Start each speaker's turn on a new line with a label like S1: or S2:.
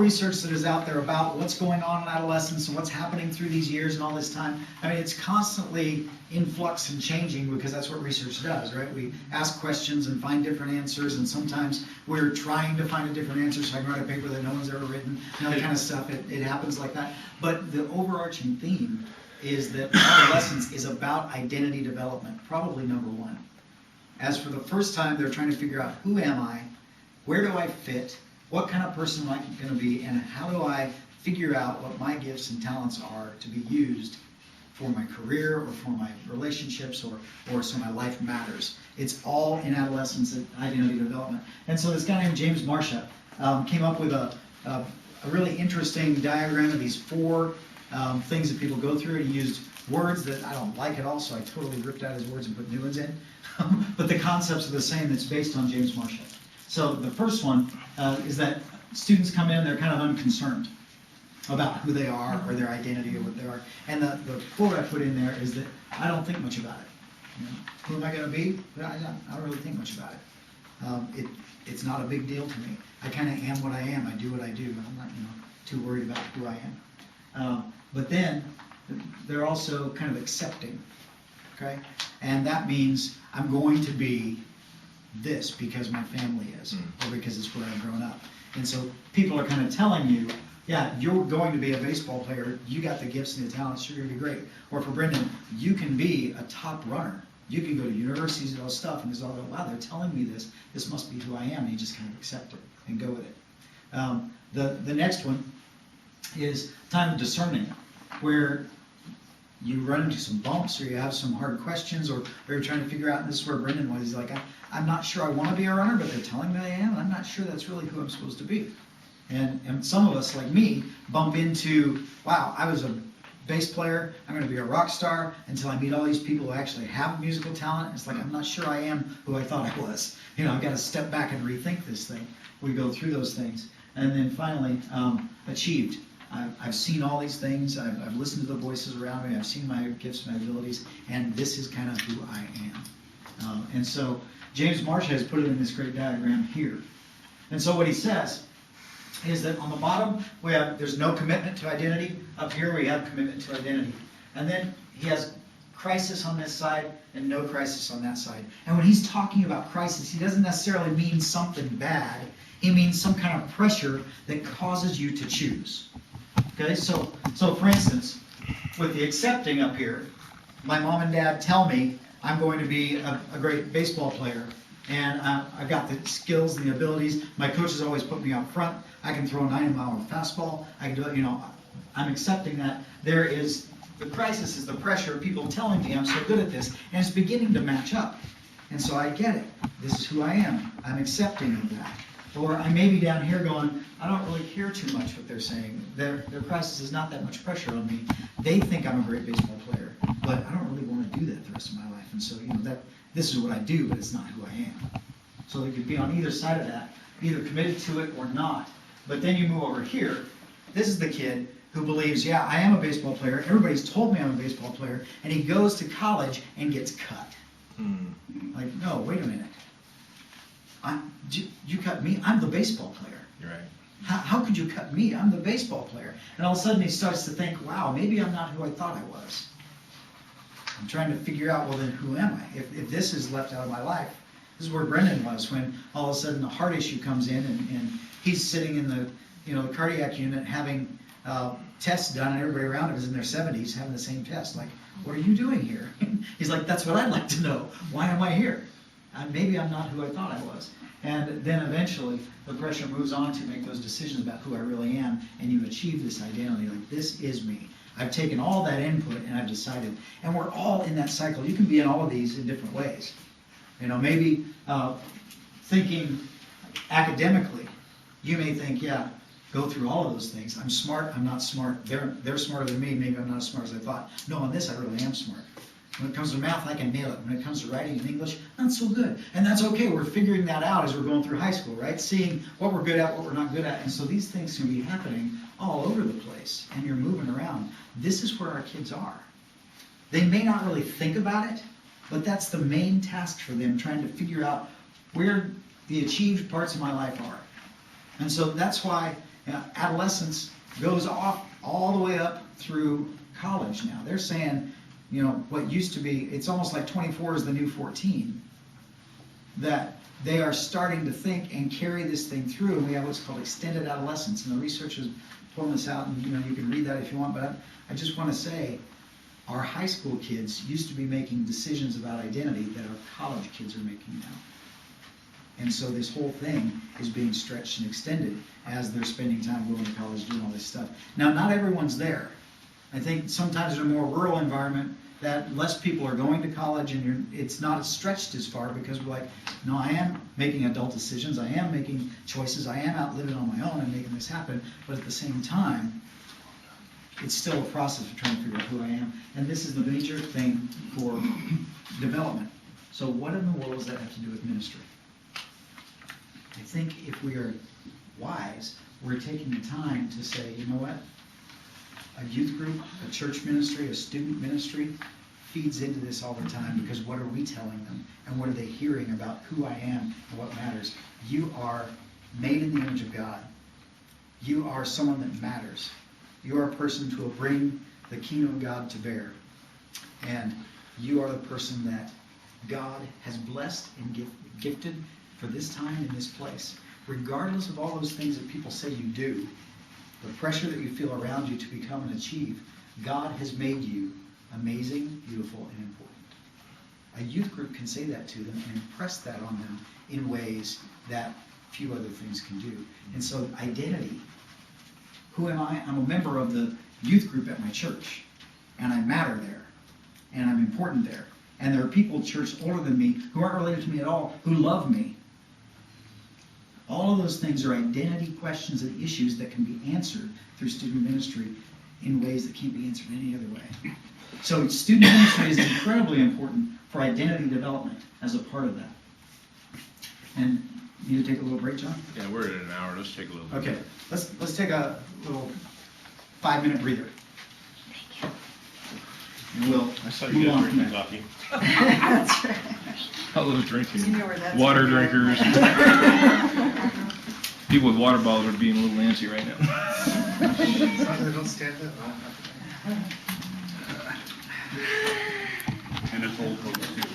S1: research that is out there about what's going on in adolescence and what's happening through these years and all this time. I mean, it's constantly in flux and changing because that's what research does, right? We ask questions and find different answers, and sometimes we're trying to find a different answer so I can write a paper that no one's ever written, and that kind of stuff. It happens like that. But the overarching theme is that adolescence is about identity development, probably number one. As for the first time, they're trying to figure out, who am I? Where do I fit? What kind of person am I going to be? And how do I figure out what my gifts and talents are to be used for my career or for my relationships or so my life matters? It's all in adolescence and identity development. And so this guy named James Marsha came up with a really interesting diagram of these four things that people go through. He used words that I don't like at all, so I totally ripped out his words and put new ones in. But the concepts are the same. That's based on James Marsha. So the first one is that students come in, they're kind of unconcerned about who they are or their identity or what they are. And the quote I put in there is that I don't think much about it. You know, who am I going to be? I don't really think much about it. It's not a big deal to me. I kind of am what I am. I do what I do. I'm not too worried about who I am. But then they're also kind of accepting. Okay? And that means I'm going to be this because my family is, or because it's where I've grown up. And so people are kind of telling you, yeah, you're going to be a baseball player, you got the gifts and the talents, you're going to be great. Or for Brendin, you can be a top runner. You can go to universities and all this stuff, and it's all, wow, they're telling me this must be who I am, and you just kind of accept it and go with it. The next one is time of discerning, where you run into some bumps, or you have some hard questions, or you're trying to figure out, and this is where Brendin was, he's like, I'm not sure I want to be a runner, but they're telling me I am, and I'm not sure that's really who I'm supposed to be. And some of us, like me, bump into, wow, I was a bass player, I'm going to be a rock star, until I meet all these people who actually have musical talent. It's like, I'm not sure I am who I thought I was. I've got to step back and rethink this thing. We go through those things. And then finally, achieved. I've seen all these things, I've listened to the voices around me, I've seen my gifts, my abilities, and this is kind of who I am. And so James Marsha has put it in this great diagram here. And so what he says is that on the bottom, there's no commitment to identity. Up here we have commitment to identity. And then he has crisis on this side and no crisis on that side. And when he's talking about crisis, he doesn't necessarily mean something bad. He means some kind of pressure that causes you to choose. Okay, so for instance, with the accepting up here, my mom and dad tell me I'm going to be a great baseball player, and I've got the skills and the abilities. My coaches always put me up front. I can throw a 90-mile fastball. I can do it. I'm accepting that. There is the crisis, is the pressure of people telling me I'm so good at this, and it's beginning to match up. And so I get it. This is who I am. I'm accepting of that. Or I may be down here going, I don't really care too much what they're saying. Their crisis is not that much pressure on me. They think I'm a great baseball player, but I don't really want to do that the rest of my life. And so, this is what I do, but it's not who I am. So you could be on either side of that, either committed to it or not. But then you move over here. This is the kid who believes, yeah, I am a baseball player. Everybody's told me I'm a baseball player. And he goes to college and gets cut. Like, no, wait a minute. You cut me? I'm the baseball player.
S2: You're right.
S1: How could you cut me? I'm the baseball player. And all of a sudden he starts to think, wow, maybe I'm not who I thought I was. I'm trying to figure out, well, then who am I? If this is left out of my life. This is where Brendin was when all of a sudden the heart issue comes in, and he's sitting in the cardiac unit having tests done, and everybody around him is in their 70s having the same test. Like, what are you doing here? He's like, that's what I'd like to know. Why am I here? Maybe I'm not who I thought I was. And then eventually the pressure moves on to make those decisions about who I really am, and you achieve this identity, like, this is me. I've taken all that input and I've decided. And we're all in that cycle. You can be in all of these in different ways. Maybe thinking academically, you may think, yeah, go through all of those things. I'm smart, I'm not smart. They're smarter than me, maybe I'm not as smart as I thought. No, on this I really am smart. When it comes to math, I can nail it. When it comes to writing and English, not so good. And that's okay. We're figuring that out as we're going through high school, right? Seeing what we're good at, what we're not good at. And so these things can be happening all over the place, and you're moving around. This is where our kids are. They may not really think about it, but that's the main task for them, trying to figure out where the achieved parts of my life are. And so that's why Adolescence goes off all the way up through college now. They're saying, what used to be, it's almost like 24 is the new 14, that they are starting to think and carry this thing through, and we have what's called extended adolescence, and the research is pulling this out, and you can read that if you want, but I just want to say, our high school kids used to be making decisions about identity that our college kids are making now. And so this whole thing is being stretched and extended as they're spending time going to college doing all this stuff. Now, not everyone's there. I think sometimes in a more rural environment that less people are going to college, and it's not stretched as far, because we're like, no, I am making adult decisions, I am making choices, I am out living on my own and making this happen, but at the same time, it's still a process of trying to figure out who I am. And this is the major thing for development. So what in the world does that have to do with ministry? I think if we are wise, we're taking the time to say, you know what? A youth group, a church ministry, a student ministry feeds into this all the time, because what are we telling them? And what are they hearing about who I am and what matters? You are made in the image of God. You are someone that matters. You are a person who will bring the kingdom of God to bear. And you are the person that God has blessed and gifted for this time in this place. Regardless of all those things that people say you do, the pressure that you feel around you to become and achieve, God has made you amazing, beautiful, and important. A youth group can say that to them and impress that on them in ways that few other things can do. And so identity. Who am I? I'm a member of the youth group at my church, and I matter there, and I'm important there. And there are people, church older than me, who aren't related to me at all, who love me. All of those things are identity questions and issues that can be answered through student ministry in ways that can't be answered any other way. So student ministry is incredibly important for identity development as a part of that. And you need to take a little break, John?
S2: Yeah, we're at an hour. Let's take a little break.
S1: Okay, let's take a little 5-minute breather. And we'll
S2: I saw you guys drinking coffee.
S3: That's right.
S2: All those drinking.
S3: You know where that's
S2: Water
S3: going.
S2: drinkers. People with water bottles are being a little antsy right now.
S4: As long as they don't stand up.
S2: And it's old folks too.